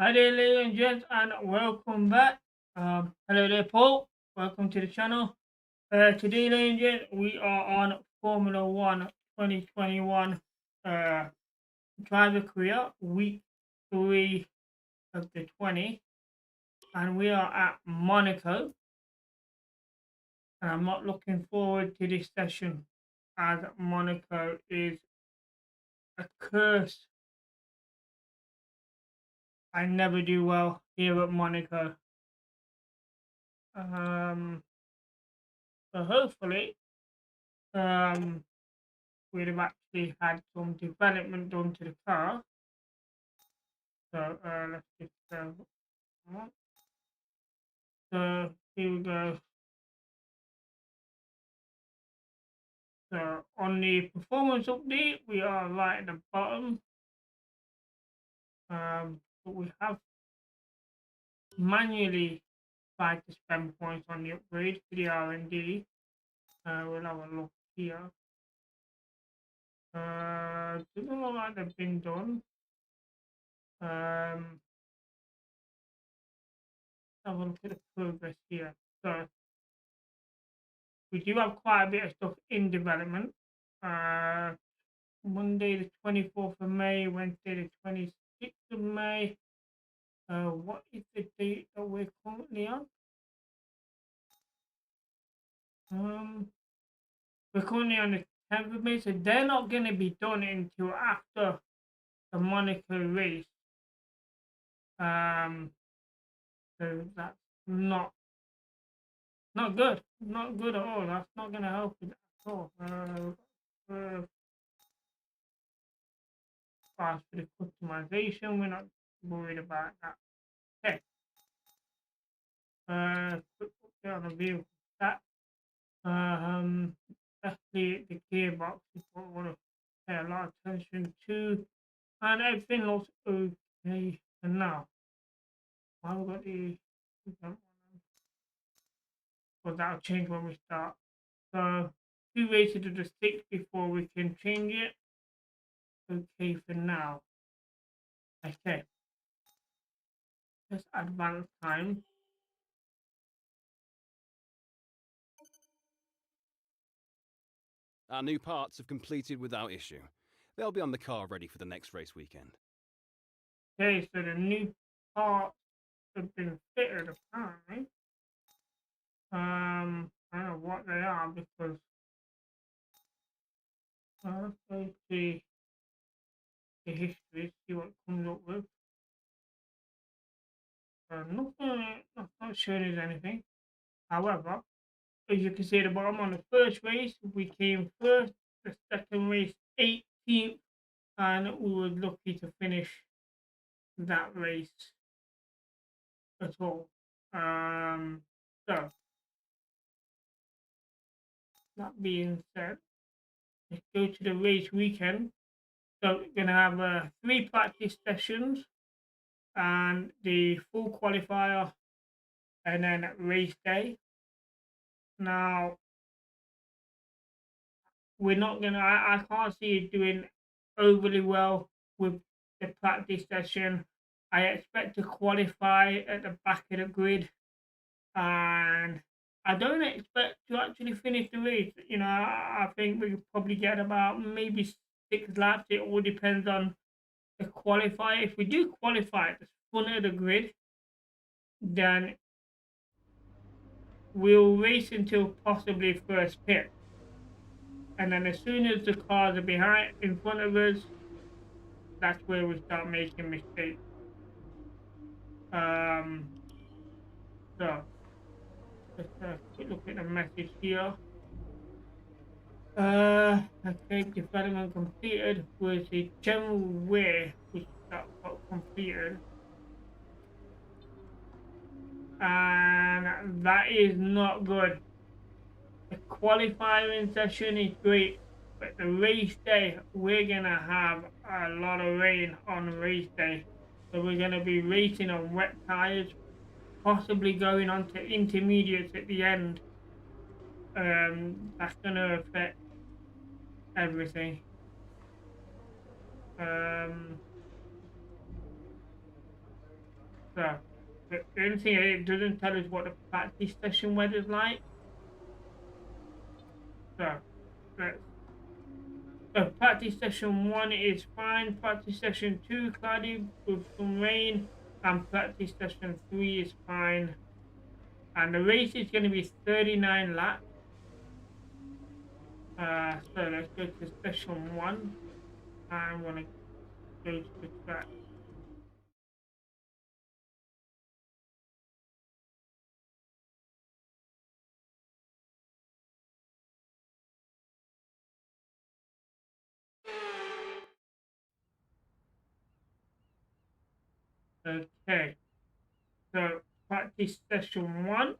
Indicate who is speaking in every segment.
Speaker 1: Hi there, ladies and gents, and welcome back. Hello there, Paul. Welcome to the channel. Today, ladies and gents, we are on Formula One 2021 uh, driver career, week 3 of the 20, and we are at Monaco. And I'm not looking forward to this session as Monaco is a curse. I never do well here at Monaco. Um, so hopefully, um, we'd have actually had some development done to the car. So let's just so here we go. So on the performance update, we are right at the bottom. But we have manually tried to spend points on the upgrade for the R&D. We'll have a look here. Doesn't look like they've been done. Um, have a look at the progress here. So we do have quite a bit of stuff in development. Uh, Monday the 24th of May, Wednesday the 26th of May. What is the date that we're currently on? Um, we're currently on the 10th of May, so they're not going to be done until after the Monaco race. Um, so that's not good, not good at all. That's not going to help it at all. As for the customization, we're not worried about that. Okay. Quick update on the vehicle stats. Especially the gearbox is what I want to pay a lot of attention to, and everything looks okay for now. I've got the but that'll change when we start. So 2 races to the 6 before we can change it. Okay for now. Okay, let's advance time.
Speaker 2: Our new parts have completed without issue. They'll be on the car ready for the next race weekend.
Speaker 1: Okay, so the new parts have been fitted apparently. I don't know what they are because let's go to the history, see what it comes up with. Nothing, not showing us anything. However, as you can see at the bottom, on the first race, we came first, the second race, 18th, and we were lucky to finish that race at all. So, that being said, let's go to the race weekend. So, we're going to have 3 practice sessions and the full qualifier and then race day. Now, we're not gonna. I can't see it doing overly well with the practice session. I expect to qualify at the back of the grid, and I don't expect to actually finish the race. I think we could probably get about maybe 6 laps. It all depends on the qualifier. If we do qualify at the front of the grid, then we'll race until possibly first pit. And then as soon as the cars are behind in front of us, that's where we start making mistakes. Um, so let's quick look at the message here. Okay, development completed with the general way which that got completed, and that is not good. The qualifying session is great, but the race day we're gonna have a lot of rain on race day, so we're gonna be racing on wet tires, possibly going on to intermediates at the end. That's gonna affect everything. Um, So the only thing it doesn't tell us what the practice session weather's like. So let's. So practice session 1 is fine. Practice session 2 cloudy with some rain, and practice session 3 is fine. And the race is going to be 39 laps. So let's go to session 1. I'm going to go to the track. Okay, so practice session 1.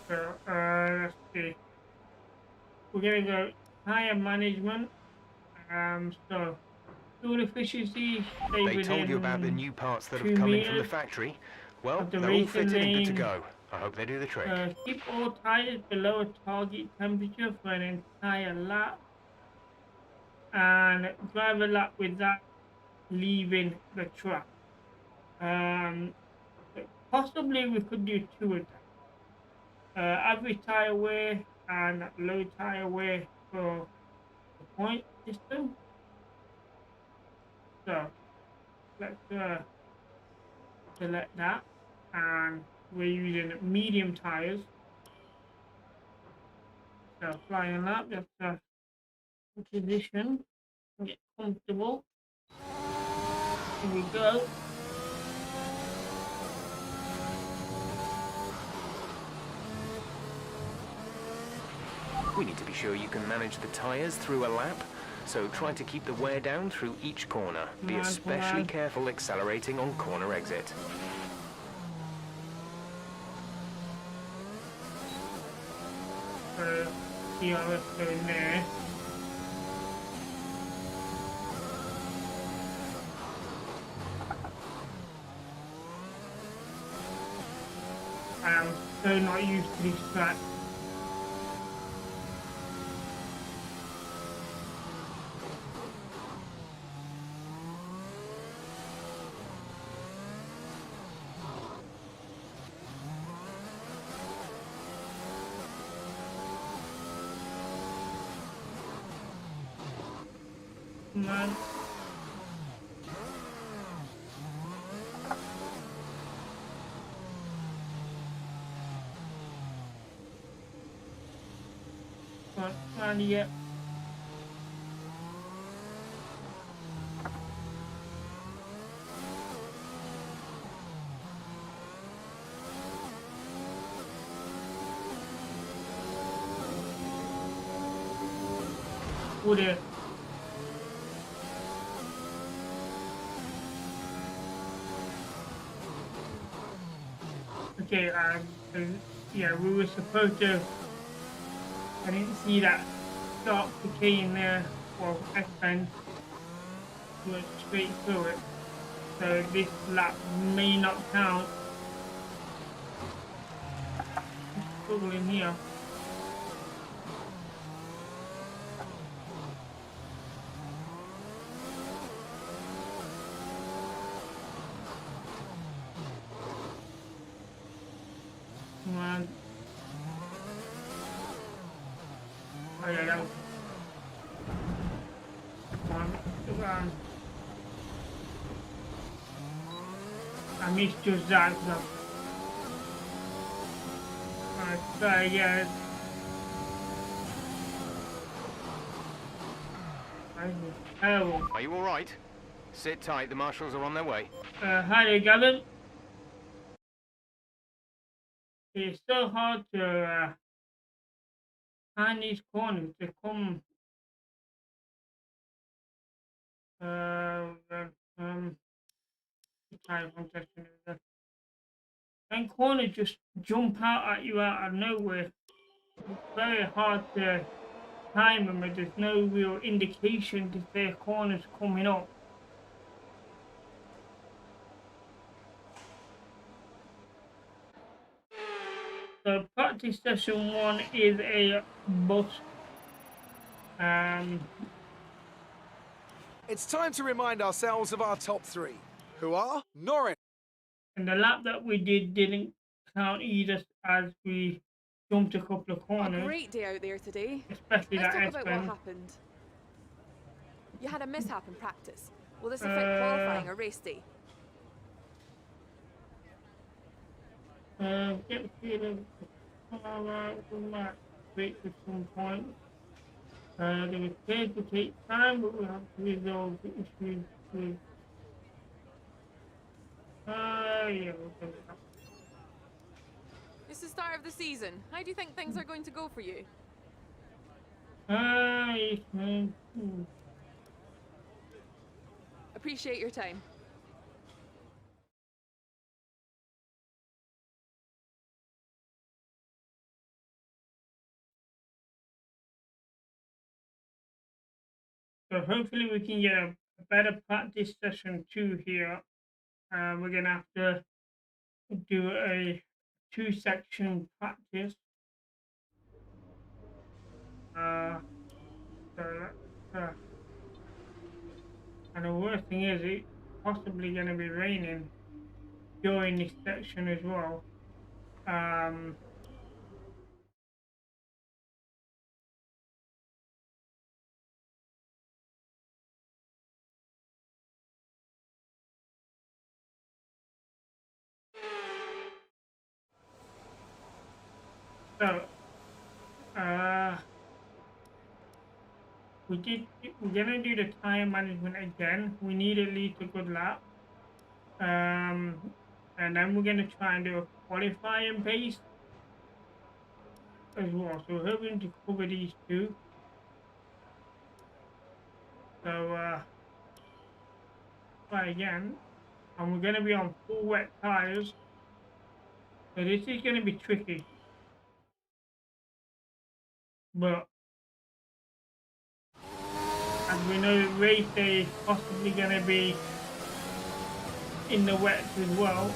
Speaker 1: So let's see. We're going to go tire management. So fuel efficiency, stay
Speaker 3: They told you about the
Speaker 1: within
Speaker 3: new parts that have
Speaker 1: 2
Speaker 3: come in from the
Speaker 1: meters
Speaker 3: factory? Well,
Speaker 1: of the
Speaker 3: they're all
Speaker 1: racing
Speaker 3: fitted and good to
Speaker 1: lane.
Speaker 3: go. I hope they do the trick.
Speaker 1: Keep all tires below a target temperature for an entire lap, and drive a lap without leaving the track. Um, Possibly we could do 2 of them. Average tire wear and low tire wear for the point system. So let's select that, and we're using medium tires. So flying lap, just position, get comfortable. Here we go.
Speaker 3: We need to be sure you can manage the tyres through a lap, so try to keep the wear down through each corner. Be especially careful accelerating on corner exit.
Speaker 1: DRS going there. I am so not used to this track. Man. Not yet. Would it? Okay, yeah, we were supposed to. I didn't see that stop decay in there. Well, S-bend went straight through it. So this lap may not count. I'm struggling here. Come on. Oh yeah, that was. Come on, look around. I missed just that. So. Alright, try again. Oh.
Speaker 3: Are you all right? Sit tight, the marshals are on their way.
Speaker 1: Hi there, Gavin. It's so hard to find these corners to come. Time contestant. And corners just jump out at you out of nowhere. It's very hard to time them, but there's no real indication that their corners coming up. So practice session 1 is a bus. Um,
Speaker 4: It's time to remind ourselves of our top three, who are Norrin.
Speaker 1: and the lap that we didn't count either, as we jumped a couple of
Speaker 5: What a
Speaker 1: corners,
Speaker 5: great day out there today.
Speaker 1: especially
Speaker 5: Let's
Speaker 1: that
Speaker 5: talk about what
Speaker 1: S-bend.
Speaker 5: happened. You had a mishap in practice. Will this affect qualifying or race day?
Speaker 1: Get the feeling we might wait at some point. They were scared to take time, but we have to resolve the issues with. Yeah, we'll do that.
Speaker 5: It's the start of the season. How do you think things are going to go for you?
Speaker 1: Yes,
Speaker 5: Appreciate your time.
Speaker 1: So hopefully we can get a better practice session 2 here. We're gonna have to do a 2-section practice. So and the worst thing is it's possibly gonna be raining during this section as well. So we're gonna do the tire management again. We need at least a good lap. And then we're gonna try and do a qualifying pace as well. So we're hoping to cover these two. So try again. And we're gonna be on full wet tires. So this is gonna be tricky. But as we know, race day is possibly gonna be in the wet as well.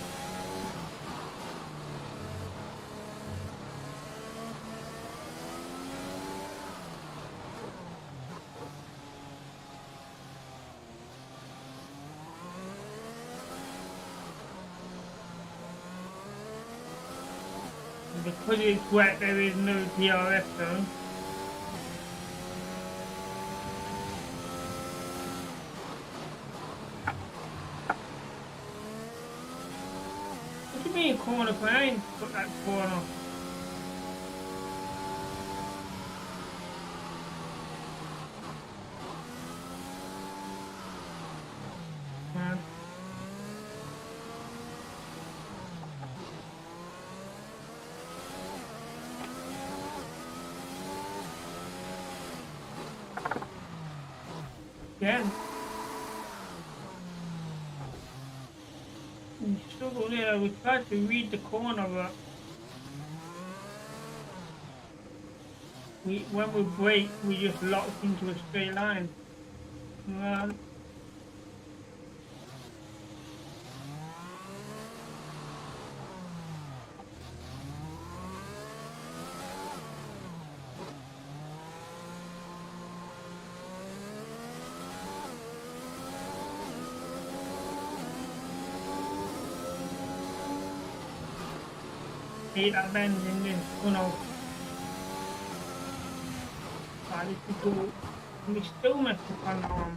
Speaker 1: Because it's wet, there is no DRS zone. What do you mean corner for? I ain't put that corner. Man. Again. We struggle there. We tried to read the corner, but when we brake, we just locked into a straight line. Well, hate that bend in this tunnel. This is good. And we still messed up on that one.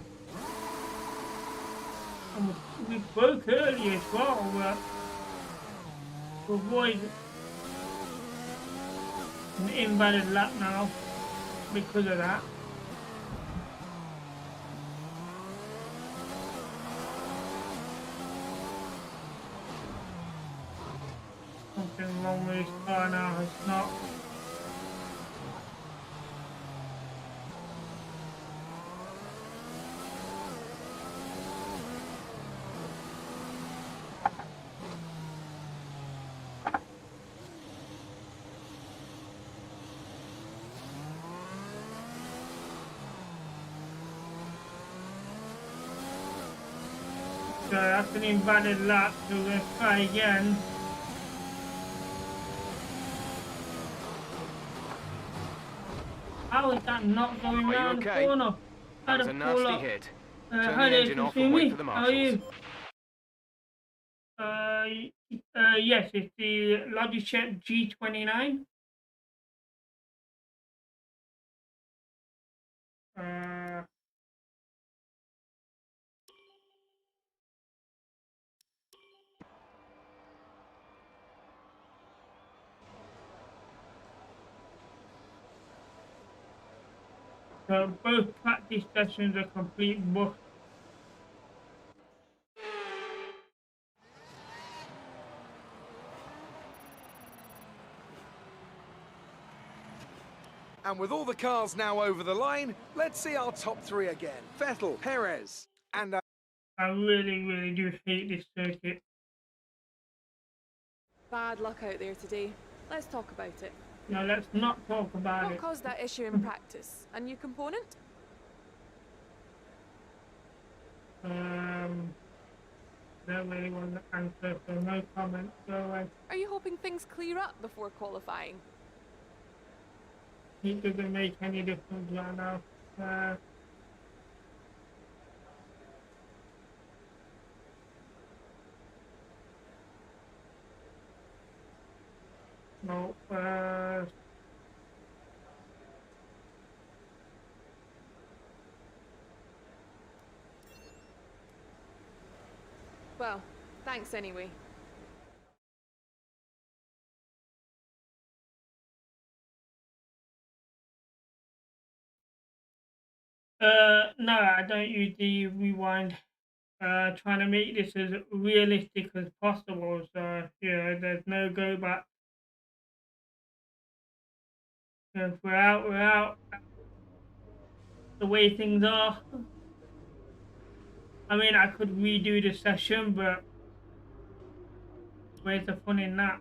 Speaker 1: And we broke early as well, but to avoid an invalid lap now because of that. Something wrong with this car now, it's not. So that's an invalid lap, so we're going to try again. How How is that not going
Speaker 3: Are you
Speaker 1: round
Speaker 3: okay?
Speaker 1: the corner?
Speaker 3: That was
Speaker 1: Had
Speaker 3: a
Speaker 1: pull
Speaker 3: nasty
Speaker 1: up.
Speaker 3: hit.
Speaker 1: Hi
Speaker 3: Turn the
Speaker 1: there,
Speaker 3: engine
Speaker 1: can you
Speaker 3: off
Speaker 1: see
Speaker 3: and wait
Speaker 1: me?
Speaker 3: for the
Speaker 1: How are
Speaker 3: marshals.
Speaker 1: you? Yes, it's the Logitech G29. Uh, so both practice sessions are complete book.
Speaker 4: And with all the cars now over the line, let's see our top three again. Vettel, Perez, and
Speaker 1: I really do hate this circuit.
Speaker 5: Bad luck out there today. Let's talk about it.
Speaker 1: Now let's not talk about
Speaker 5: What
Speaker 1: it.
Speaker 5: caused that issue in practice? A new component?
Speaker 1: Don't really want to answer, so no comment. So
Speaker 5: Are you hoping things clear up before qualifying?
Speaker 1: it doesn't make any difference right now. No.
Speaker 5: Well, thanks anyway.
Speaker 1: No, I don't use the rewind. Trying to make this as realistic as possible. So yeah, there's no go back. If we're out, we're out. The way things are. I mean, I could redo the session, but where's the fun in that?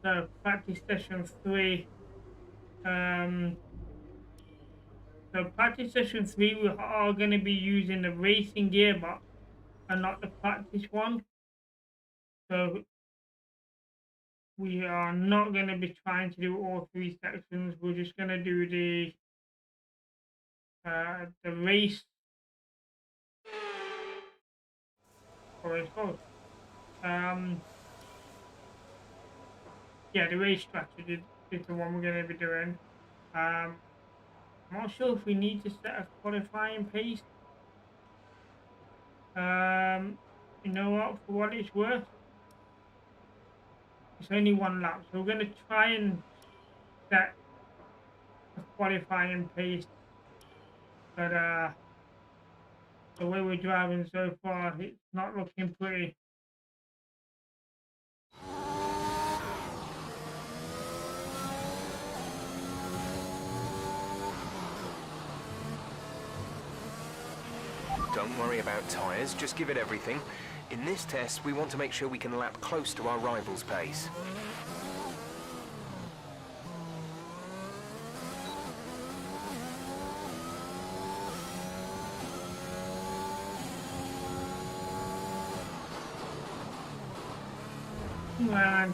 Speaker 1: So practice session 3. So practice session 3, we are going to be using the racing gearbox and not the practice one. So we are not going to be trying to do all 3 sections. We're just going to do the race. Or it's called. Yeah, the race strategy is the one we're going to be doing. I'm not sure if we need to set a qualifying pace. You know what? For what it's worth, it's only 1 lap, so we're going to try and set a qualifying pace. But the way we're driving so far, it's not looking pretty.
Speaker 3: Don't worry about tyres, just give it everything. In this test, we want to make sure we can lap close to our rival's pace.
Speaker 1: And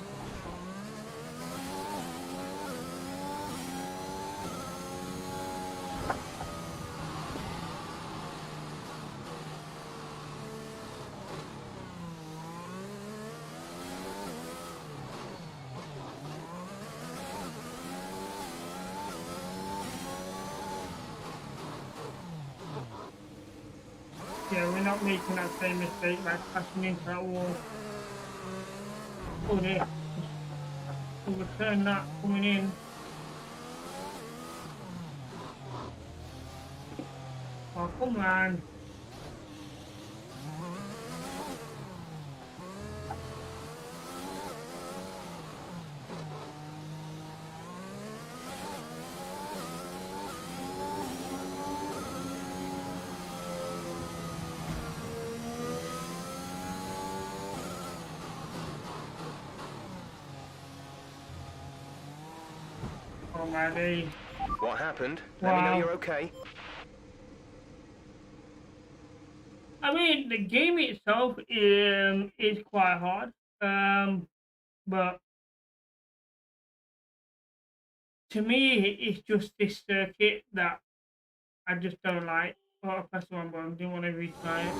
Speaker 1: yeah, we're not making that same mistake by crashing into that wall. Oh dear. We'll return that coming in. Oh, come on. Oh my days.
Speaker 3: What happened? Let me know
Speaker 1: Wow.
Speaker 3: you're okay.
Speaker 1: I mean, the game itself is quite hard. But to me, it's just this circuit that I just don't like. Oh, I pressed the wrong button. Didn't want to retry it.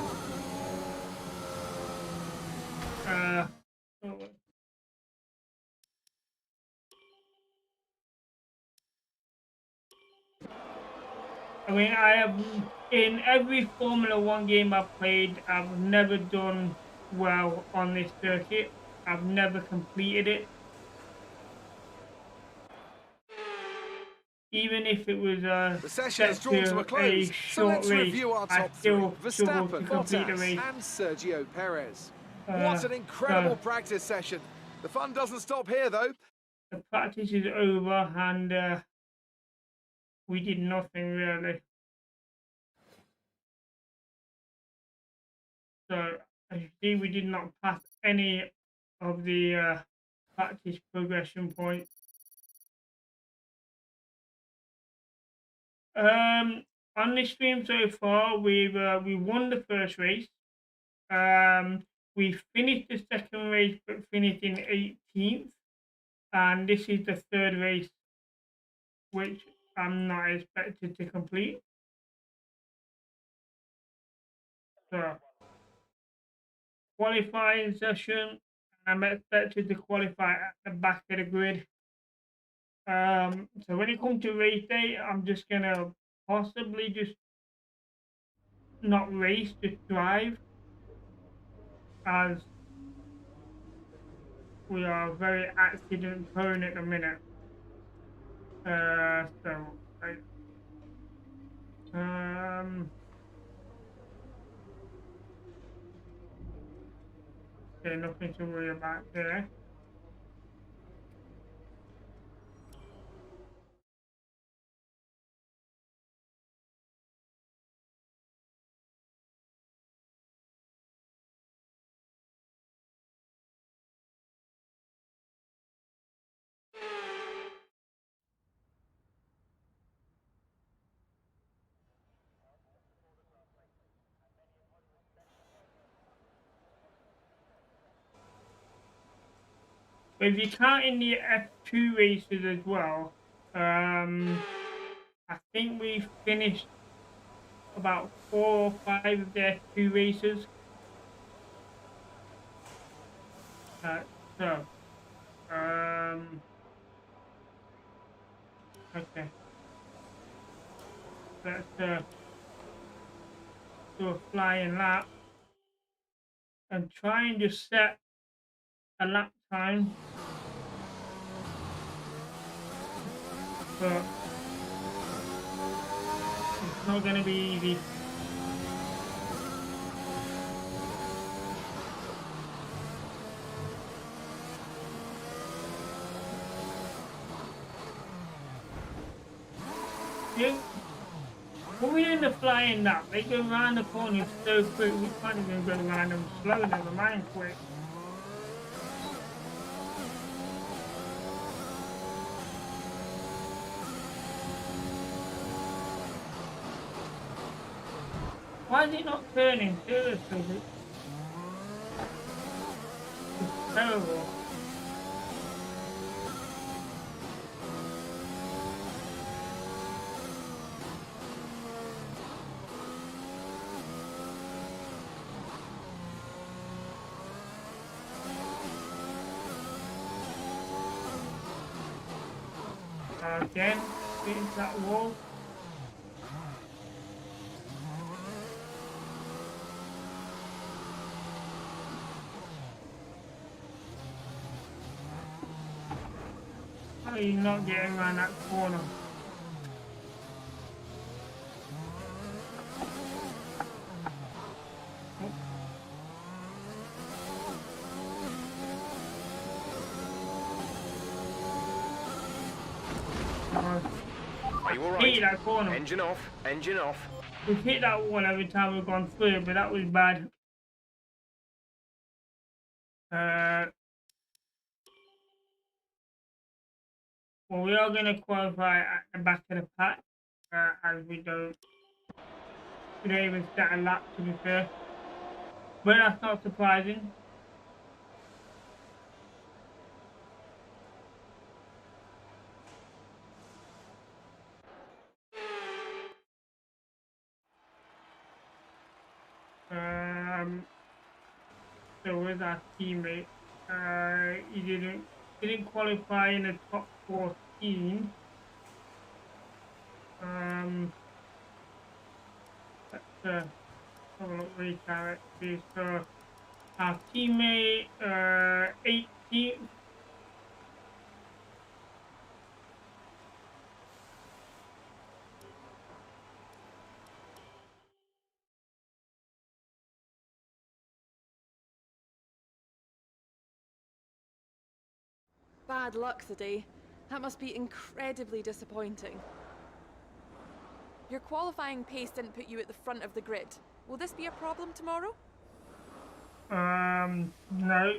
Speaker 1: Oh, I mean, I have in every Formula One game I've played, I've never done well on this circuit. I've never completed it. Even if it was
Speaker 4: The session is
Speaker 1: set
Speaker 4: drawn to a
Speaker 1: to a
Speaker 4: close, so
Speaker 1: short
Speaker 4: let's
Speaker 1: race,
Speaker 4: review our
Speaker 1: I
Speaker 4: top three.
Speaker 1: still struggled to
Speaker 4: Verstappen,
Speaker 1: complete the race.
Speaker 4: Bottas, and Sergio Perez. What an
Speaker 1: So
Speaker 4: incredible practice session. The fun doesn't stop here, though.
Speaker 1: the practice is over, and we did nothing really. So as you see, we did not pass any of the practice progression points. On this stream so far, we won the first race. We finished the second race, but finished in 18th, and this is the third race, which I'm not expected to complete. So, qualifying session, I'm expected to qualify at the back of the grid. So when it comes to race day, I'm just gonna possibly just not race, just drive, as we are very accident prone at the minute. Okay, nothing to worry about there. But if you count in the F2 races as well, I think we finished about 4 or 5 of the F2 races. So, okay. Let's do a flying lap and try and just set a lap time. But it's not going to be easy. Yeah. When we're in the flying lap, they go around the corner so quick, we can't even go around them slow, never mind quick. Why is it not turning? Seriously, it's terrible. Again, get into that wall. How are you not getting around that corner?
Speaker 3: Are you alright?
Speaker 1: Hit that corner.
Speaker 3: Engine off, engine off.
Speaker 1: We've hit that wall every time we've gone through, but that was bad. Well, we are going to qualify at the back of the pack, as we don't even set a lap, to be fair. But that's not surprising. So with our teammate, he didn't qualify in the top 14. Let's have a look really correctly. So our teammate, 18th.
Speaker 5: Bad luck today. That must be incredibly disappointing. Your qualifying pace didn't put you at the front of the grid. Will this be a problem tomorrow?
Speaker 1: No,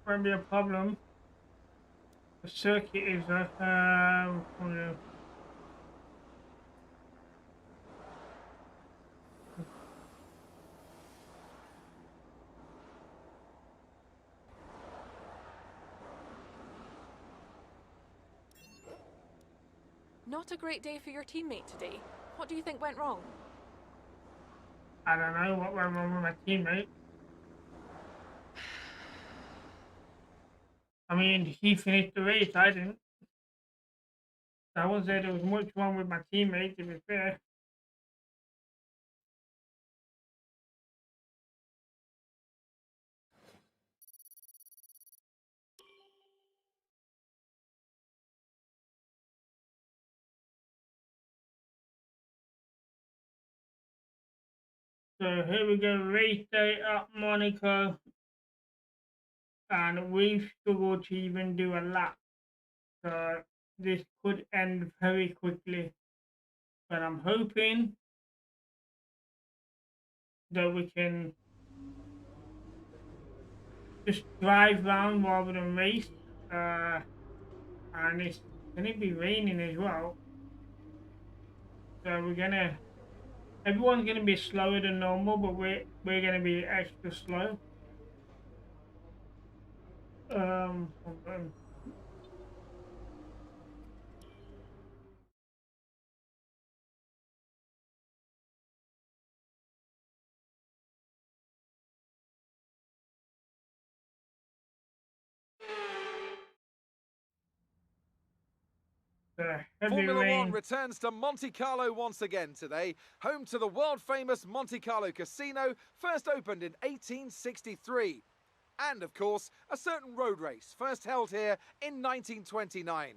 Speaker 1: won't be a problem. The circuit is hold on.
Speaker 5: Not a great day for your teammate today. What do you think went wrong?
Speaker 1: I don't know what went wrong with my teammate. I mean, he finished the race, I didn't. I wouldn't say there was much wrong with my teammate, to be fair. So here we go, race day at Monaco. And we've struggled to even do a lap. So this could end very quickly. But I'm hoping that we can just drive around rather than race. And it's gonna be raining as well. So everyone's gonna be slower than normal, but we're gonna be extra slow. Hold on. Heavy
Speaker 4: Formula
Speaker 1: rain.
Speaker 4: One returns to Monte Carlo once again today, home to the world-famous Monte Carlo Casino, first opened in 1863. And, of course, a certain road race, first held here in 1929.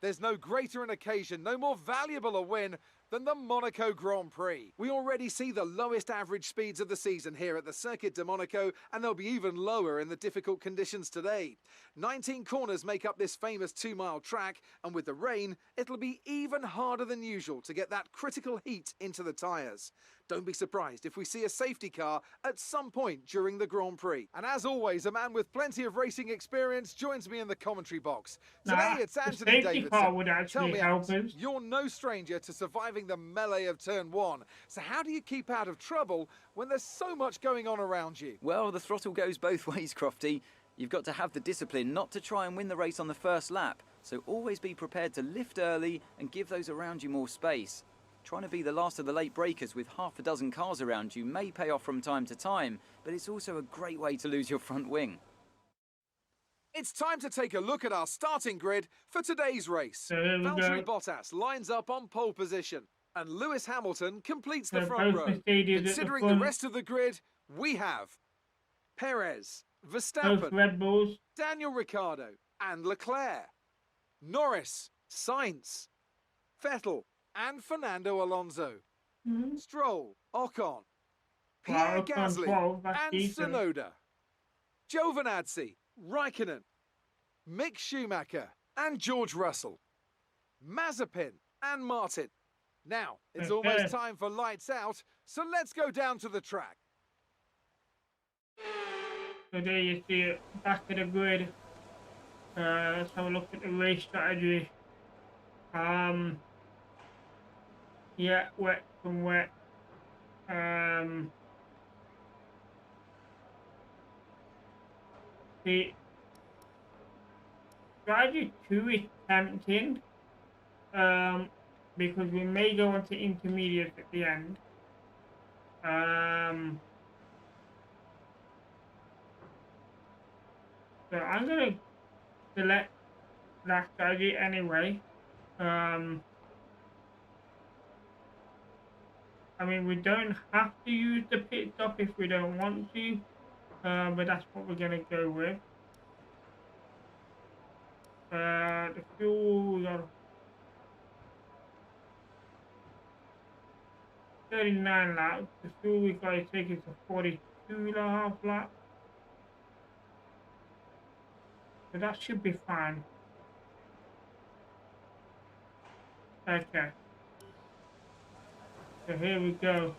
Speaker 4: There's no greater an occasion, no more valuable a win than the Monaco Grand Prix. We already see the lowest average speeds of the season here at the Circuit de Monaco, and they'll be even lower in the difficult conditions today. 19 corners make up this famous 2-mile track, and with the rain, it'll be even harder than usual to get that critical heat into the tyres. Don't be surprised if we see a safety car at some point during the Grand Prix. And as always, a man with plenty of racing experience joins me in the commentary box. Today it's Anthony Davidson.
Speaker 1: Car would
Speaker 4: Tell
Speaker 1: actually
Speaker 4: me,
Speaker 1: help
Speaker 4: Ant,
Speaker 1: us.
Speaker 4: you're no stranger to surviving the melee of turn 1. So how do you keep out of trouble when there's so much going on around you?
Speaker 6: Well, the throttle goes both ways, Crofty. You've got to have the discipline not to try and win the race on the first lap. So always be prepared to lift early and give those around you more space. Trying to be the last of the late breakers with half a dozen cars around you may pay off from time to time, but it's also a great way to lose your front wing.
Speaker 4: It's time to take a look at our starting grid for today's race.
Speaker 1: So here we
Speaker 4: Valtteri
Speaker 1: go.
Speaker 4: Bottas lines up on pole position, and Lewis Hamilton completes the
Speaker 1: So
Speaker 4: front
Speaker 1: both
Speaker 4: row.
Speaker 1: Mercedes at the
Speaker 4: Considering the
Speaker 1: front.
Speaker 4: rest of the grid, we have Perez,
Speaker 1: Both
Speaker 4: Verstappen,
Speaker 1: Red Bulls.
Speaker 4: Daniel Ricciardo, and Leclerc, Norris, Sainz, Vettel, and Fernando Alonso, Stroll, Ocon, Pierre
Speaker 1: Ocon
Speaker 4: Gasly,
Speaker 1: 12, that's
Speaker 4: and
Speaker 1: decent.
Speaker 4: Tsunoda, Giovinazzi, Raikkonen, Mick Schumacher, and George Russell, Mazepin, and Martin. Now, it's
Speaker 1: Okay.
Speaker 4: almost time for lights out, so let's go down to the track.
Speaker 1: So there you see it, back of the grid. Let's have a look at the race strategy. Yeah, wet from wet. The strategy 2 is tempting, because we may go on to intermediate at the end. So I'm gonna select that strategy anyway. I mean, we don't have to use the pit stop if we don't want to, but that's what we're gonna go with. The fuel, we got 39 laps. The fuel we got to take is a 42.5 laps. So that should be fine. Okay. So here we go.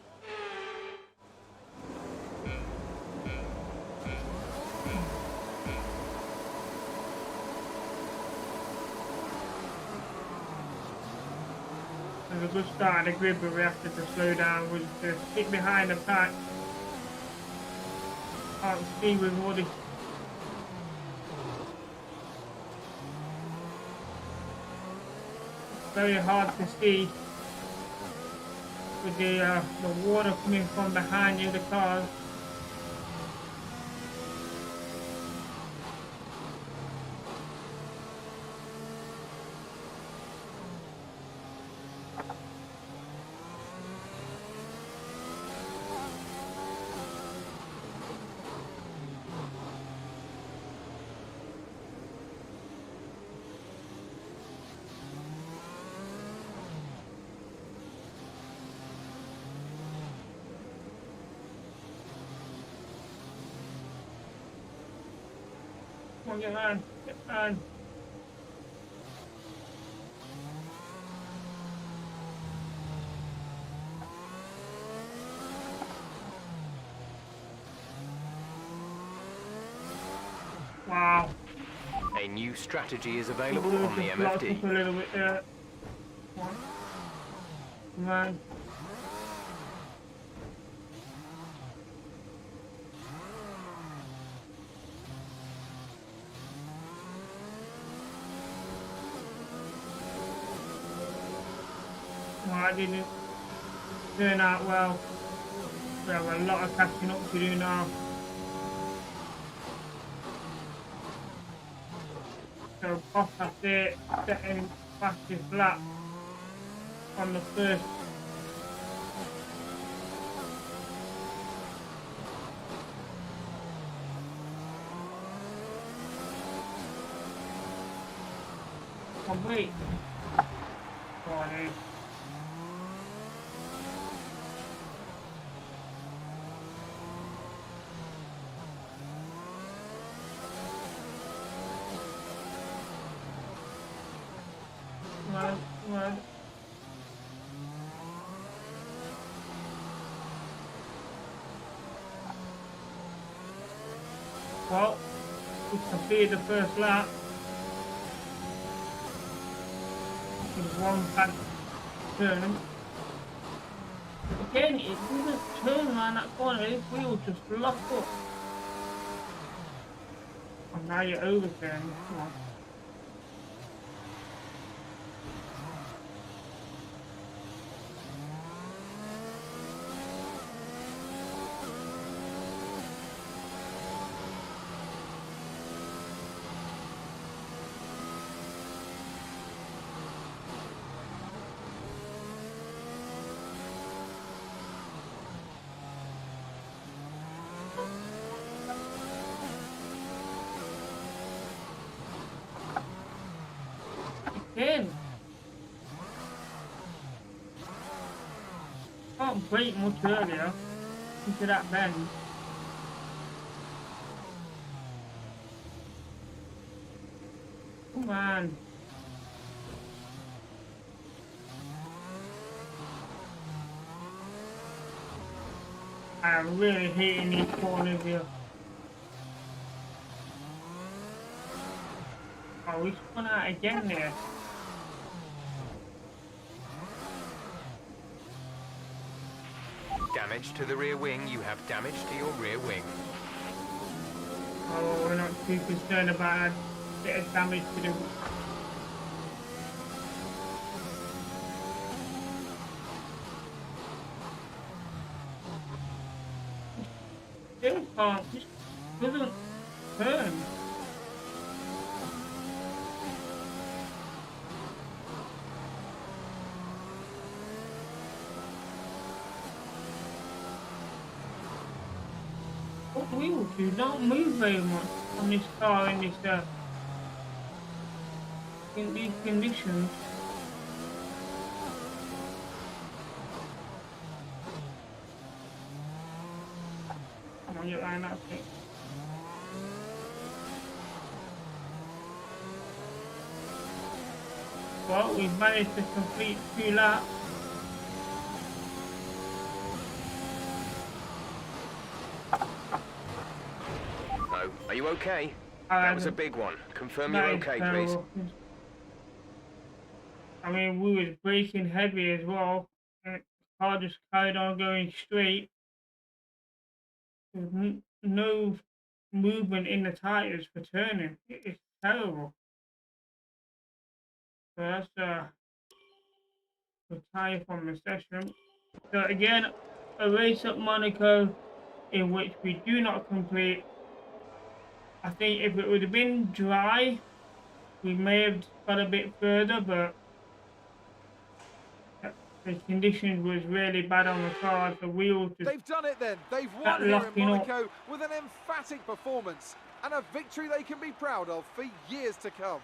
Speaker 1: There's a good start of the grid, but we have to just slow down. We'll just stick behind the pack. Can't see with all this. Very hard to see with the water coming from behind you, the cars. Come on, get on, get on. Wow.
Speaker 3: A new strategy is available on the
Speaker 1: Just locked
Speaker 3: MFD.
Speaker 1: up a little bit there. Come on. Come on. No, I didn't turn out well. We have a lot of catching up to do now. So Bottas there, setting fastest lap on the first. Oh wait. Sorry. Come. Well, we completed the first lap. With one bad turn. Again, it doesn't turn around that corner, this wheel just locked up. And now you're overturning. Come on. Again. Can't brake much earlier into that bend. Come on. I'm really hating these corners here. Oh, we spun out again there.
Speaker 3: Damage to the rear wing. You have damage to your rear wing.
Speaker 1: Oh, we're not too concerned about a bit of damage to the... Still can't, just doesn't turn. wheels do not move very much on this car in this in these conditions. Come on, you line up it. Well, we've managed to complete 2 laps.
Speaker 3: Oh, are you okay? That was a big one. Confirm you're okay, please.
Speaker 1: I mean, we was braking heavy as well, and the car just carried on going straight. There's no movement in the tires for turning. It's terrible. So that's the tire from the session. So again, a race at Monaco in which we do not complete. I think if it would have been dry, we may have got a bit further, but the conditions was really bad on the car. The wheels just
Speaker 4: They've done it then. They've won here in Monaco with an emphatic performance and a victory they can be proud of for years to come.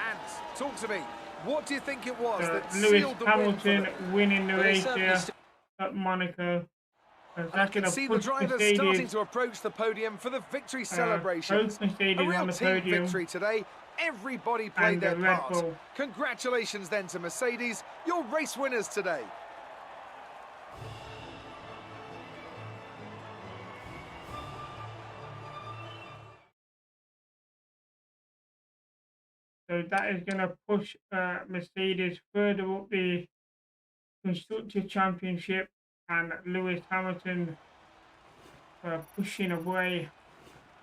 Speaker 4: And talk to me. What do you think it was that
Speaker 1: Lewis
Speaker 4: sealed the
Speaker 1: Hamilton
Speaker 4: win for them?
Speaker 1: winning the race here at Monaco.
Speaker 4: I can see the drivers starting to approach the podium for the victory celebrations. A real team victory today. Everybody played their part. Congratulations then to Mercedes, your race winners today.
Speaker 1: So that is going to push Mercedes further up the Constructor Championship, and Lewis Hamilton pushing away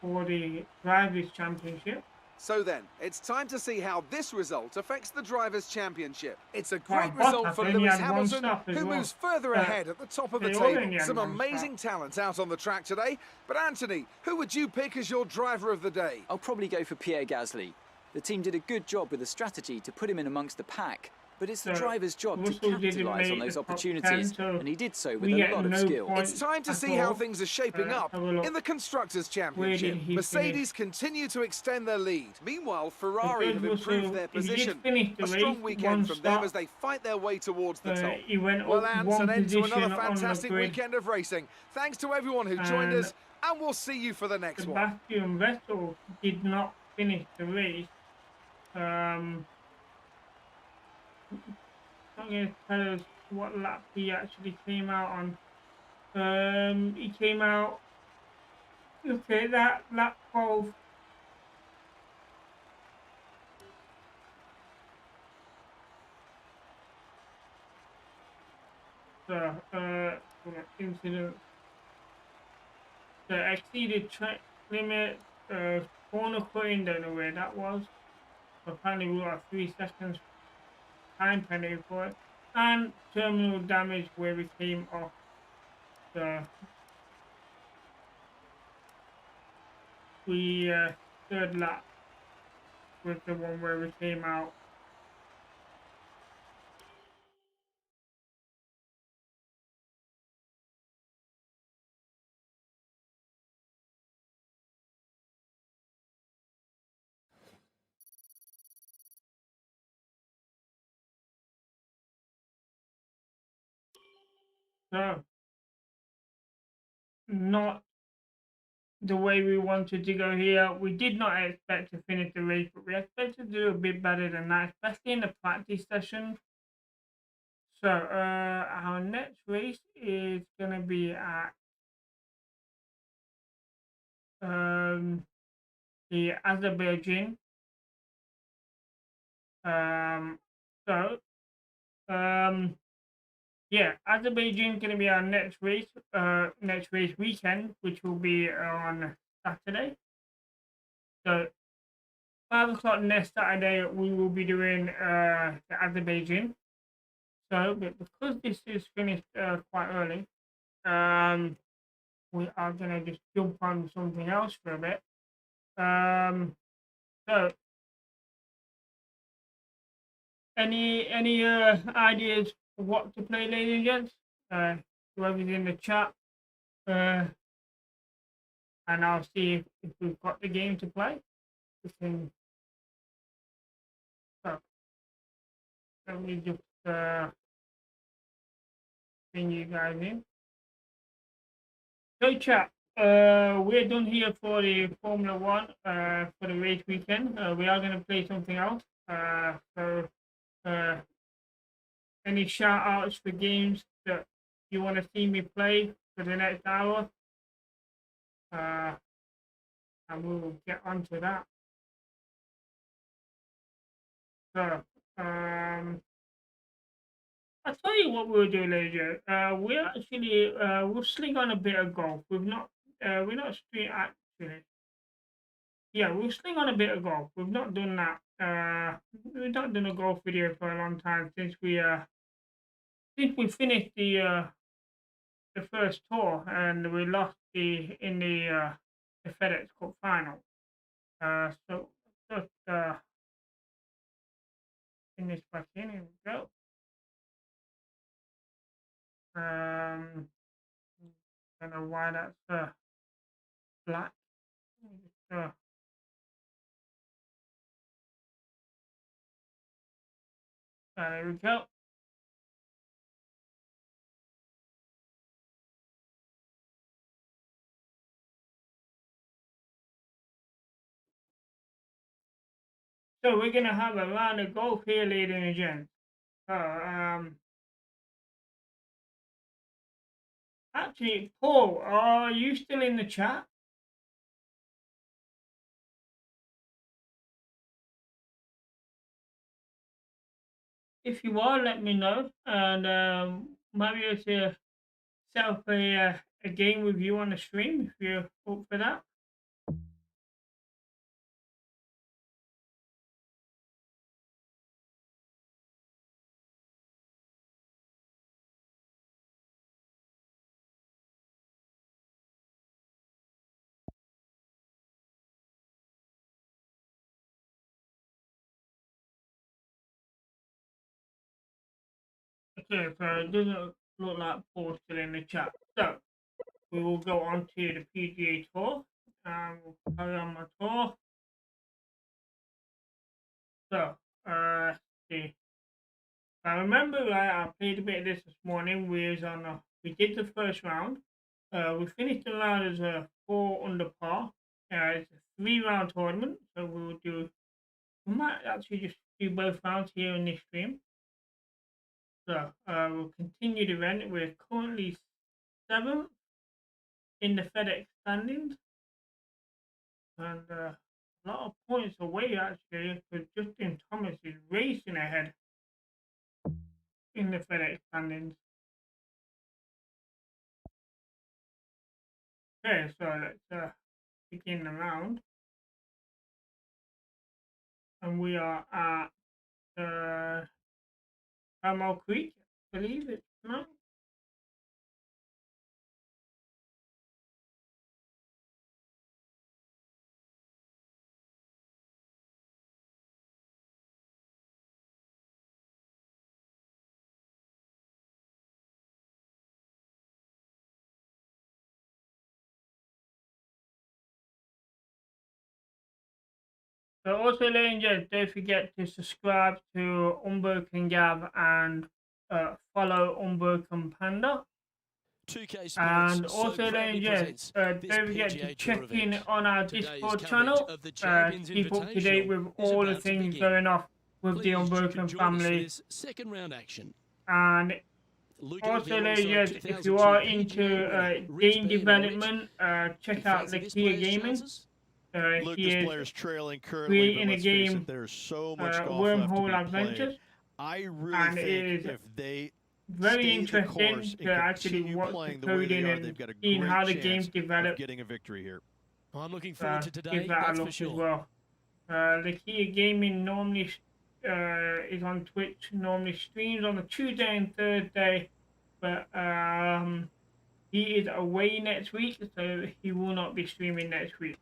Speaker 1: for the Drivers' Championship.
Speaker 4: So then, it's time to see how this result affects the Drivers' Championship. It's a great result for Lewis Hamilton, who moves further ahead at the top of the table. Some amazing talent out on the track today. But Anthony, who would you pick as your driver of the day?
Speaker 6: I'll probably go for Pierre Gasly. The team did a good job with the strategy to put him in amongst the pack, but it's the driver's job to capitalise on those opportunities, and he did so with a lot of skill.
Speaker 4: It's time to see how things are shaping up in the Constructors' Championship. Mercedes continue to extend their lead. Meanwhile, Ferrari have improved their position. A strong weekend from them as they fight their way towards the top. Well, Ants, an end to another fantastic weekend of racing. Thanks to everyone who joined us, and we'll see you for the next one.
Speaker 1: Sebastian Vettel did not finish the race. I'm going to tell us what lap he actually came out on. He came out, okay, that lap 12. So, incident. So exceeded track limit, corner cutting, don't know where that was. Apparently we got 3 seconds time penalty for it, and terminal damage where we came off the third lap with the one where we came out. So, not the way we wanted to go here. We did not expect to finish the race, but we expected to do a bit better than that, especially in the practice session. So, our next race is going to be at the Azerbaijan. Yeah, Azerbaijan is going to be our next race weekend, which will be on Saturday. So 5 o'clock next Saturday, we will be doing the Azerbaijan. So, but because this is finished quite early, we are going to just jump on something else for a bit. So, any ideas for what to play, ladies and gents? Whoever's in the chat, and I'll see if we've got the game to play. We can. So, let me just bring you guys in. So, chat. We're done here for the Formula One. For the race weekend. We are going to play something else. So, any shout outs for games that you want to see me play for the next hour? And we will get onto that. So, I'll tell you what we'll do later. We're actually we'll sling on a bit of golf. We're not street actually. Yeah, we'll sling on a bit of golf. We've not done that. We've not done a golf video for a long time since we finished the first tour and we lost in the FedEx Cup final. So just finish back in. Here we go. Don't know why that's black. There we go. So we're gonna have a round of golf here, ladies and gents. Actually, Paul, are you still in the chat? If you are, let me know, and maybe I'll set up a game with you on the stream if you're up for that. Okay, so it doesn't look like Paul's still in the chat. So we will go on to the PGA Tour, and we'll carry on my tour. So, see. If I remember right, I played a bit of this morning. We did the first round. We finished the round as a 4 under par. It's a 3-round tournament, so we might actually just do both rounds here in this stream. So we'll continue the event. We're currently 7th in the FedEx standings, and a lot of points away actually, because Justin Thomas is racing ahead in the FedEx standings. Okay, so let's begin the round. And we are at Camel Creek, I believe it's now. So also, ladies and gents, don't forget to subscribe to Unbroken Gav and follow Unbroken Panda.
Speaker 7: 2K Sports
Speaker 1: And also,
Speaker 7: so
Speaker 1: ladies and gents, don't forget to check in on our Discord channel to keep up to date with all the things going off with the Unbroken family.
Speaker 7: Second round action.
Speaker 1: And also, ladies and gents, if you are into game development, check out Lakia Gaming. He is creating a game, Wormhole Adventures, and it is very interesting to actually watch the coding and seeing how the game's developed.
Speaker 7: Getting a victory here. I'm looking forward to today.
Speaker 1: Give that a look as well. Lakia Gaming normally is on Twitch, normally streams on a Tuesday and Thursday, but he is away next week, so he will not be streaming next week.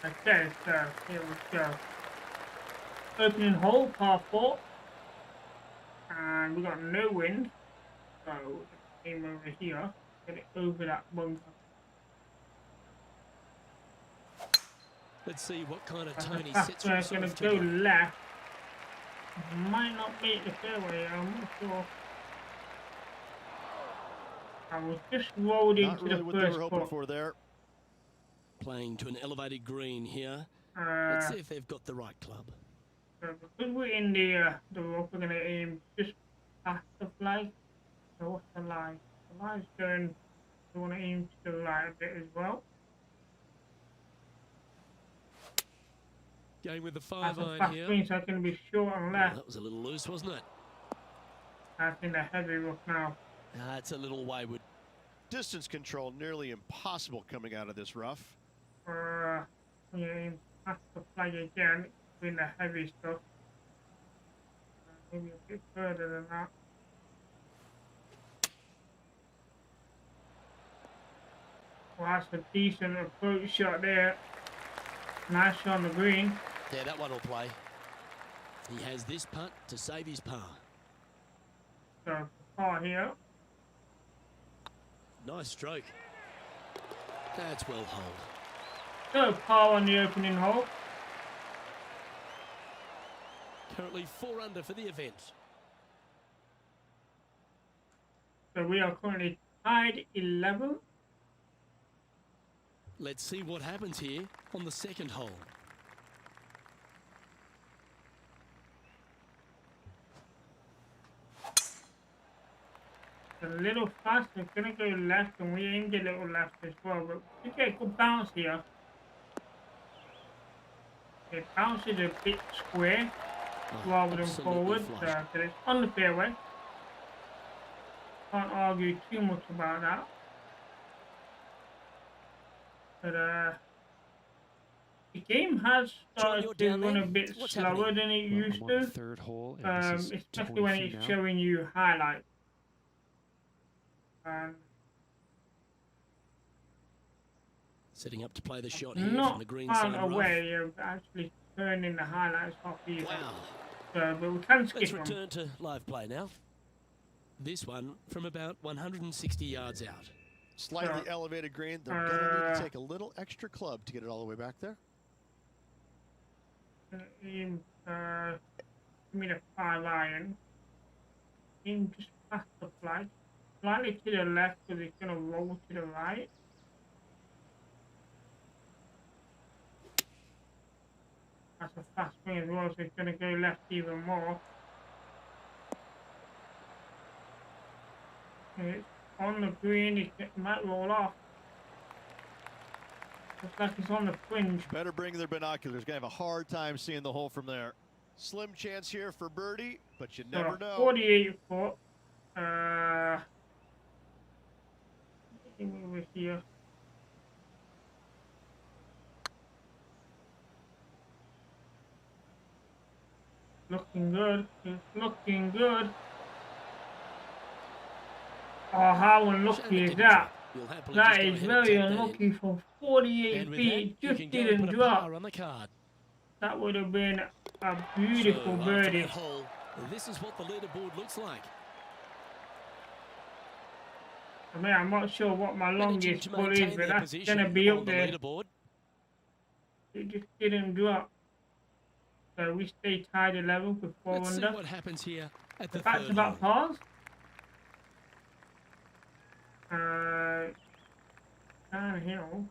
Speaker 1: Okay, so here we go. Opening hole, par 4. And we got no wind. So aim over here. Get it over that bunker.
Speaker 7: Let's see what kind of tone he
Speaker 1: That's
Speaker 7: sets
Speaker 1: where it's
Speaker 7: himself
Speaker 1: going to
Speaker 7: to.
Speaker 1: go left. Might not make the fairway, I'm not sure. I was just rolled
Speaker 8: Not
Speaker 1: into
Speaker 8: really
Speaker 1: the
Speaker 8: what they were
Speaker 1: first
Speaker 8: hoping
Speaker 1: cut.
Speaker 8: for there.
Speaker 7: Playing to an elevated green here. Let's see if they've got the right club.
Speaker 1: So because we're in the rough, we're going to aim just past the flag. So what's the line? The line's going, we want to aim to the right a bit as well.
Speaker 7: Going with the
Speaker 1: That's
Speaker 7: 5
Speaker 1: a
Speaker 7: iron
Speaker 1: fast
Speaker 7: here.
Speaker 1: swing, so it's going to be short and
Speaker 7: Well,
Speaker 1: left.
Speaker 7: that was a little loose, wasn't it?
Speaker 1: That's in the heavy rough now.
Speaker 7: It's a little wayward.
Speaker 8: Distance control nearly impossible coming out of this rough.
Speaker 1: We aim past the flag again, in the heavy stuff. Maybe a bit further than that. Well, that's a decent approach shot there. Nice shot on the green.
Speaker 7: Yeah, that one will play. He has this putt to save his par.
Speaker 1: So, par here.
Speaker 7: Nice stroke. That's well holed.
Speaker 1: So, par on the opening hole.
Speaker 7: Currently 4 under for the event.
Speaker 1: So, we are currently tied 11.
Speaker 7: Let's see what happens here on the second hole.
Speaker 1: A little fast, it's going to go left, and we aimed a little left as well, but we get a good bounce here. It bounces a bit square rather than
Speaker 7: absolutely
Speaker 1: forward,
Speaker 7: flush.
Speaker 1: so it's on the fairway. Can't argue too much about that. But the game has started
Speaker 7: you're
Speaker 1: to
Speaker 7: down
Speaker 1: run
Speaker 7: there.
Speaker 1: a bit
Speaker 7: What's
Speaker 1: slower
Speaker 7: happening?
Speaker 1: than it
Speaker 9: Well,
Speaker 1: used
Speaker 9: I'm on the
Speaker 1: to,
Speaker 9: third hole, and this is
Speaker 1: especially
Speaker 9: 20
Speaker 1: when
Speaker 9: feet
Speaker 1: it's
Speaker 9: now.
Speaker 1: showing you highlights.
Speaker 7: Setting up to play the shot here from
Speaker 1: Not
Speaker 7: the green
Speaker 1: found
Speaker 7: side
Speaker 1: a
Speaker 7: rough.
Speaker 1: way of actually turning the highlights off either.
Speaker 7: Wow.
Speaker 1: So, but we can skip
Speaker 7: Let's
Speaker 1: them.
Speaker 7: return to live play now. This one from about 160 yards out.
Speaker 8: Slightly elevated green. They're going to need to take a little extra club to get it all the way back there.
Speaker 1: Aim, give me the 5 iron. Aim just past the flag. Slightly to the left because it's going to roll to the right. That's a fast swing as well, so it's going to go left even more. It's on the green, it might roll off. Looks like it's on the fringe.
Speaker 8: Better bring their binoculars. Going to have a hard time seeing the hole from there. Slim chance here for birdie, but you never know.
Speaker 1: 48 foot. Over here. Looking good. It's looking good. Oh, how unlucky is that?
Speaker 7: You'll happily
Speaker 1: That
Speaker 7: just go
Speaker 1: is
Speaker 7: ahead and
Speaker 1: very
Speaker 7: take that
Speaker 1: unlucky
Speaker 7: in.
Speaker 1: from 48
Speaker 7: And with
Speaker 1: feet.
Speaker 7: that,
Speaker 1: It
Speaker 7: you
Speaker 1: just
Speaker 7: can go and
Speaker 1: didn't
Speaker 7: put a
Speaker 1: drop.
Speaker 7: par on the card.
Speaker 1: That would have been a
Speaker 7: So,
Speaker 1: beautiful
Speaker 7: after
Speaker 1: birdie.
Speaker 7: that hole, this is what the leaderboard looks like.
Speaker 1: I mean, I'm not sure what my
Speaker 7: Managing
Speaker 1: longest
Speaker 7: to
Speaker 1: pull is,
Speaker 7: maintain
Speaker 1: but
Speaker 7: their
Speaker 1: that's
Speaker 7: position
Speaker 1: going to be
Speaker 7: on
Speaker 1: up
Speaker 7: the
Speaker 1: there.
Speaker 7: leaderboard.
Speaker 1: It just didn't drop. So we stay tied 11 with 4
Speaker 7: Let's see
Speaker 1: under.
Speaker 7: what happens here at the
Speaker 1: That's
Speaker 7: third
Speaker 1: about
Speaker 7: hole.
Speaker 1: pars. Downhill.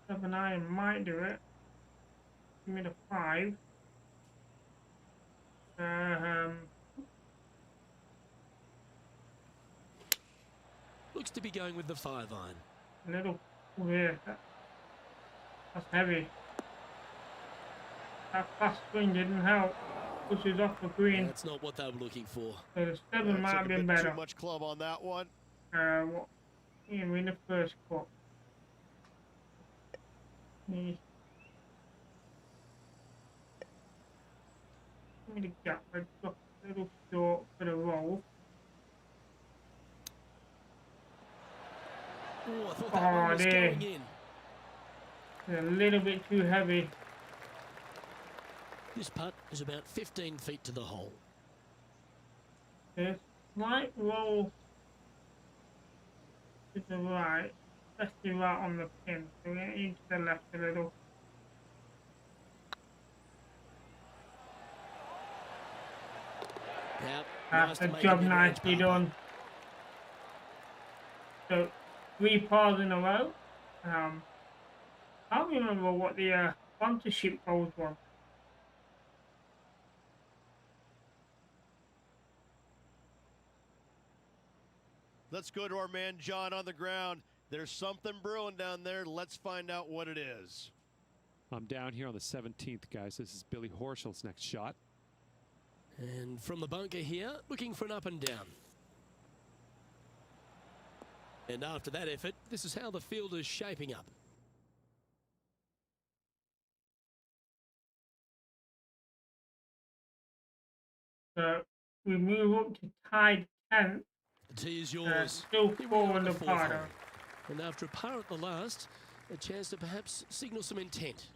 Speaker 1: 7 iron might do it. Give me the 5.
Speaker 7: Looks to be going with the 5 iron.
Speaker 1: Little weird. That's heavy. That fast swing didn't help. Pushes off the green.
Speaker 7: That's not what they were looking for.
Speaker 1: So the 7 might have been
Speaker 8: Too
Speaker 1: better.
Speaker 8: much club on that one.
Speaker 1: What? Yeah, we're in the first cut. Yeah. Give me the gap. I've got a little short for the roll.
Speaker 7: Oh, I thought that one was
Speaker 1: there.
Speaker 7: going in.
Speaker 1: It's a little bit too heavy.
Speaker 7: This putt is about 15 feet to the hole.
Speaker 1: A slight roll to the right, especially right on the pin. So we're going to aim to the left a little.
Speaker 7: Yep,
Speaker 1: That's
Speaker 7: to
Speaker 1: a
Speaker 7: make
Speaker 1: job
Speaker 7: it mid-range
Speaker 1: nicely
Speaker 7: par
Speaker 1: done. So 3 pars in a row. I can't remember what the sponsorship goals was.
Speaker 8: Let's go to our man John on the ground. There's something brewing down there. Let's find out what it is.
Speaker 9: I'm down here on the 17th, guys. This is Billy Horschel's next shot.
Speaker 7: And from the bunker here, looking for an up and down. And after that effort, this is how the field is shaping up.
Speaker 1: So we move up to tied 10th.
Speaker 7: The tee is yours.
Speaker 1: Still
Speaker 7: Here we
Speaker 1: 4
Speaker 7: are at
Speaker 1: under
Speaker 7: the fourth
Speaker 1: par.
Speaker 7: hole. And after a par at the last, a chance to perhaps signal some intent.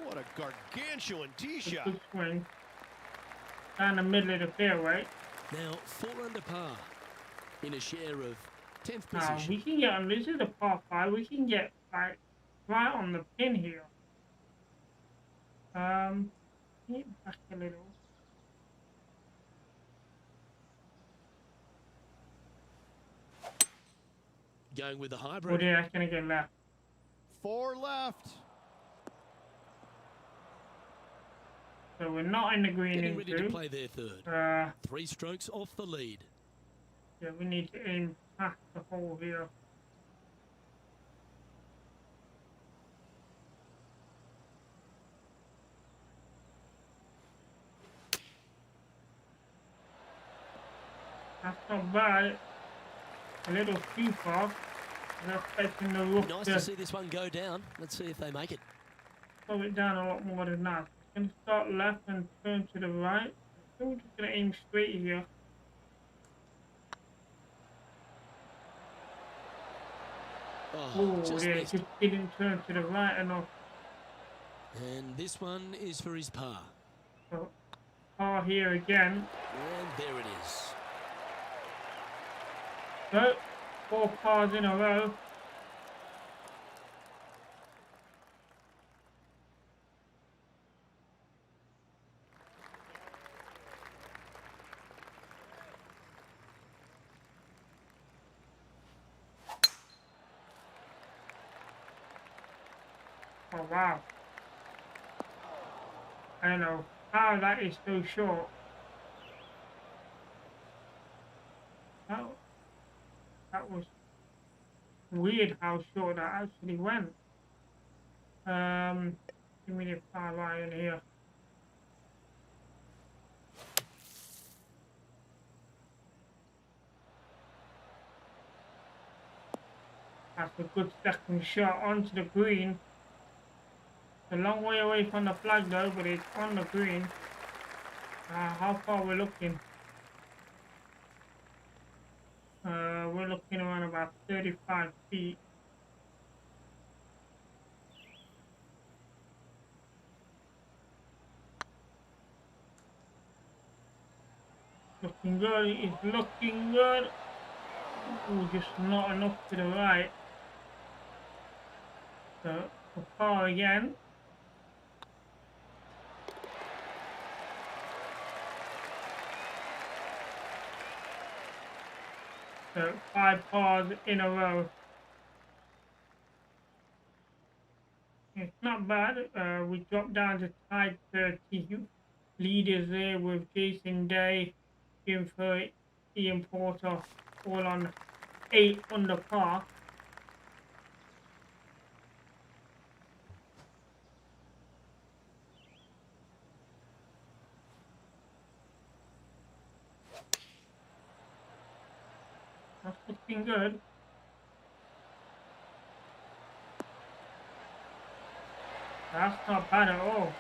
Speaker 8: What a gargantuan tee shot.
Speaker 1: Good swing. Down the middle of the fairway.
Speaker 7: Now 4 under par in a share of 10th
Speaker 1: Now
Speaker 7: position.
Speaker 1: we can get on. This is a par 5. We can get like right on the pin here. Hit back a little.
Speaker 7: Going with the
Speaker 1: What
Speaker 7: hybrid.
Speaker 1: do you reckon again left?
Speaker 8: 4 left.
Speaker 1: So we're not in the green
Speaker 7: Getting
Speaker 1: in
Speaker 7: ready to
Speaker 1: 2.
Speaker 7: play their third. 3 strokes off the lead.
Speaker 1: Yeah, we need to aim past the hole here. That's not bad. A little too far. They're expecting the roof
Speaker 7: Nice to see this one go down. Let's see if they make it.
Speaker 1: slow it down a lot more than that. It's going to start left and turn to the right. So we're just going to aim straight here.
Speaker 7: Oh,
Speaker 1: Oh,
Speaker 7: just
Speaker 1: yeah, it
Speaker 7: missed.
Speaker 1: just didn't turn to the right enough.
Speaker 7: And this one is for his par.
Speaker 1: So, par here again.
Speaker 7: And there it is.
Speaker 1: So, 4 pars in a row. Oh wow. I don't know how that is so short. That was weird how short that actually went. Give me the 5 iron here. That's a good second shot onto the green. It's a long way away from the flag though, but it's on the green. How far we're looking? We're looking around about 35 feet. Looking good, it's looking good. Ooh, just not enough to the right. So, for par again. So, 5 pars in a row. It's not bad. We dropped down to tied 13. Leaders there with Jason Day, Jim Furry, Ian Porter, all on 8 under par. That's looking good. That's not bad at all.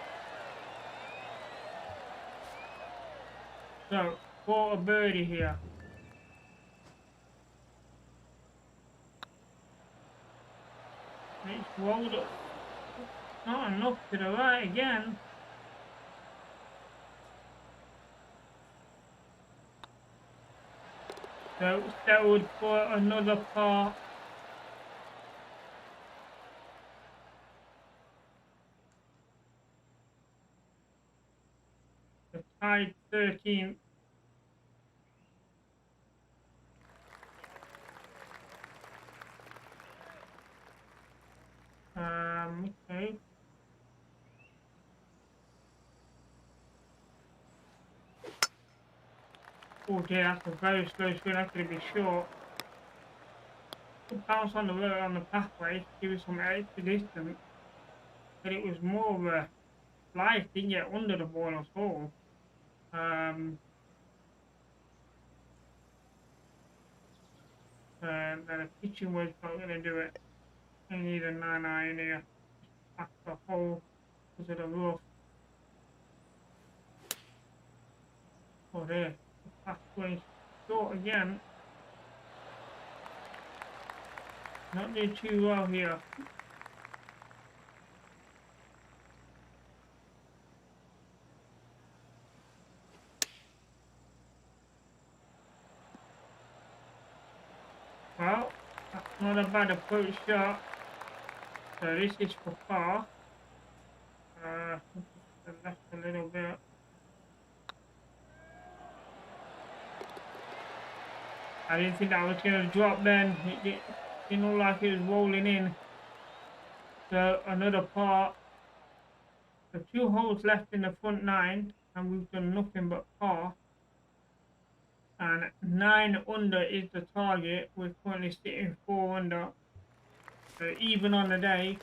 Speaker 1: So, for a birdie here. Make rolled up. Not enough to the right again. So settled for another par. The tied 13th. Okay. Oh dear, that's a very slow swing. That's going to be short. Bounce on the road on the pathway, give it some extra distance. But it was more of a life, didn't get under the ball at all. The pitching was not going to do it. I need a 9-iron here. Past the hole because of the rough. Oh there, the path going short again. Not doing too well here. Well, that's not a bad approach shot. So this is for par. Left a little bit. I didn't think that was going to drop then. It didn't look like it was rolling in. So another par. The 2 holes left in the front 9 and we've done nothing but par. And 9 under is the target. We're currently sitting 4 under. So even on the day.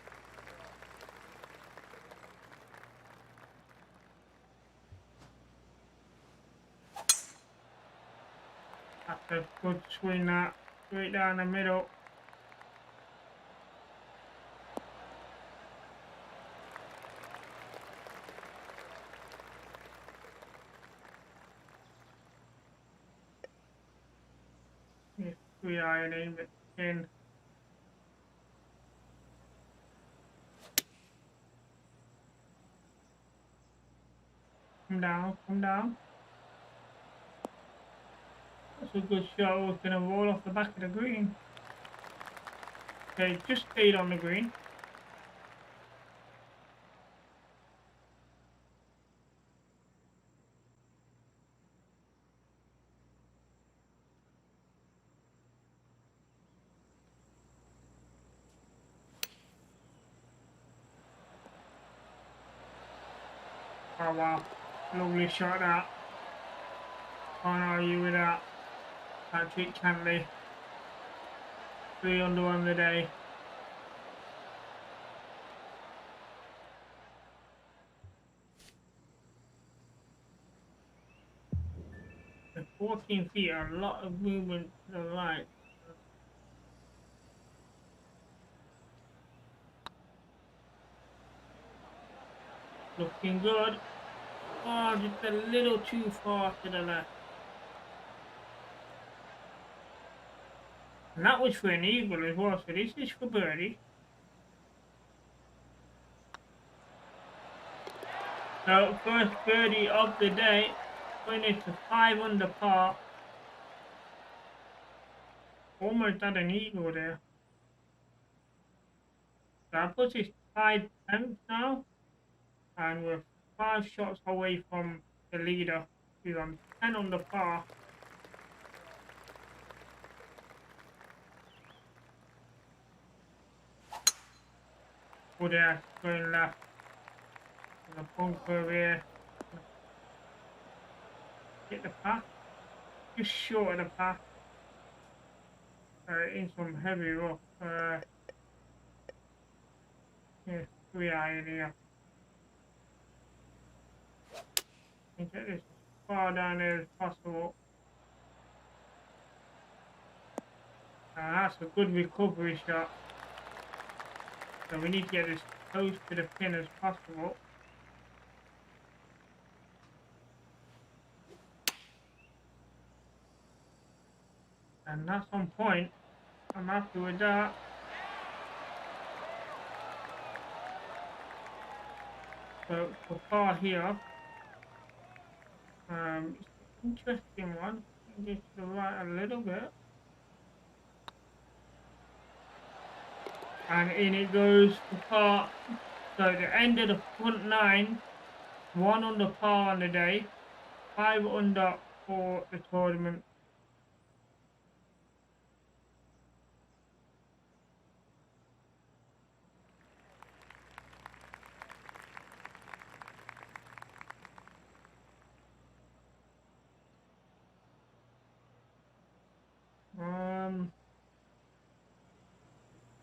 Speaker 1: That's a good swing that. Straight down the middle. Yes, 3-iron in, but 10. Come down, come down. That's a good shot. We're going to roll off the back of the green. Okay, just stayed on the green. Oh wow, lovely shot that. Can't argue with that. Patrick Cantley. 3 under on the day. The 14 feet are a lot of movement to the right. Looking good. Oh, just a little too far to the left. And that was for an eagle as well, so this is for birdie. So first birdie of the day, putting it to 5 under par. Almost had an eagle there. So that puts us tied 10th now, and we're 5 shots away from the leader, who's on 10 under par. Oh, there, going left. The bunker over here. Hit the path. Just short of the path. In some heavy rough. Yeah, 3-iron here. And get this as far down there as possible. That's a good recovery shot. So we need to get as close to the pin as possible. And that's on point. I'm happy with that. So for par here, it's an interesting one. Just to the right a little bit. And in it goes for par. So the end of the front 9, 1 under par on the day, 5 under for the tournament.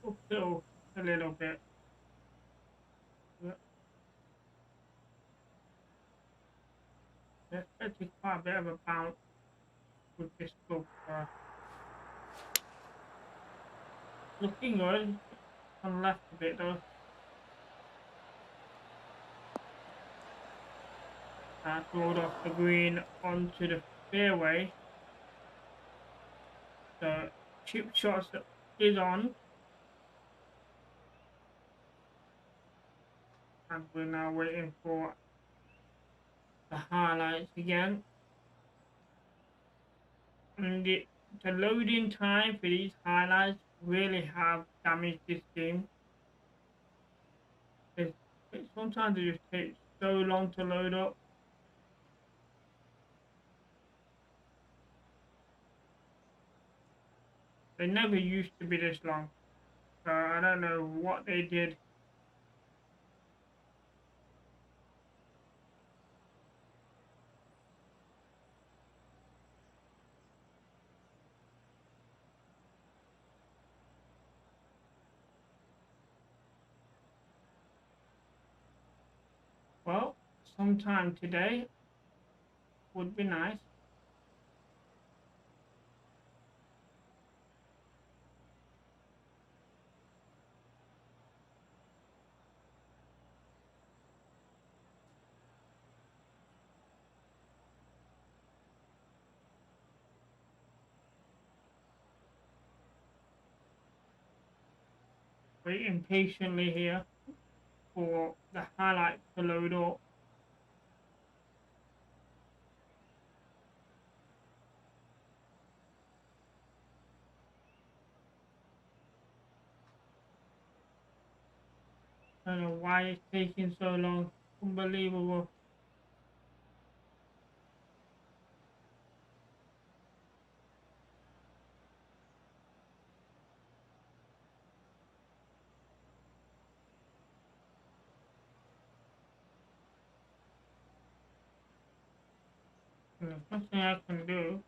Speaker 1: Uphill a little bit. There's actually quite a bit of a bounce with this club. Looking good. On left a bit though. Rolled off the green onto the fairway. The chip shots is on. And we're now waiting for the highlights again. And the loading time for these highlights really have damaged this game. Sometimes it just takes so long to load up. They never used to be this long. So I don't know what they did. Well, sometime today would be nice. Waiting patiently here for the highlights to load up. I don't know why it's taking so long. Unbelievable. There's nothing I can do.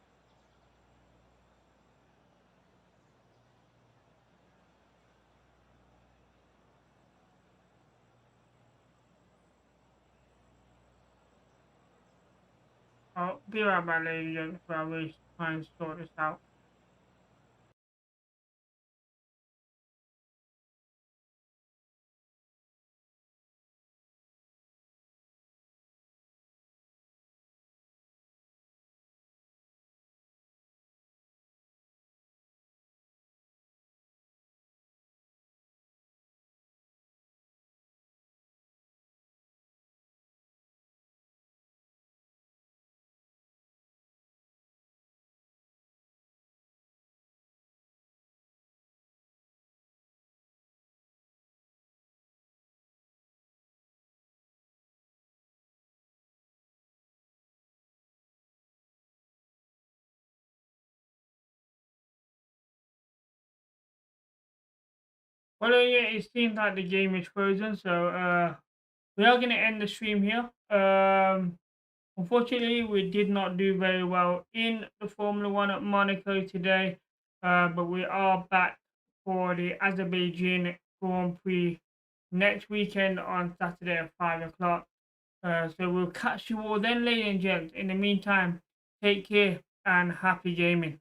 Speaker 1: I'll be right back, ladies and gentlemen, while we try and sort this out. Well, yeah, it seems like the game is frozen, so we are going to end the stream here. Unfortunately, we did not do very well in the Formula One at Monaco today, but we are back for the Azerbaijan Grand Prix next weekend on Saturday at 5 o'clock. So we'll catch you all then, ladies and gents. In the meantime, take care and happy gaming.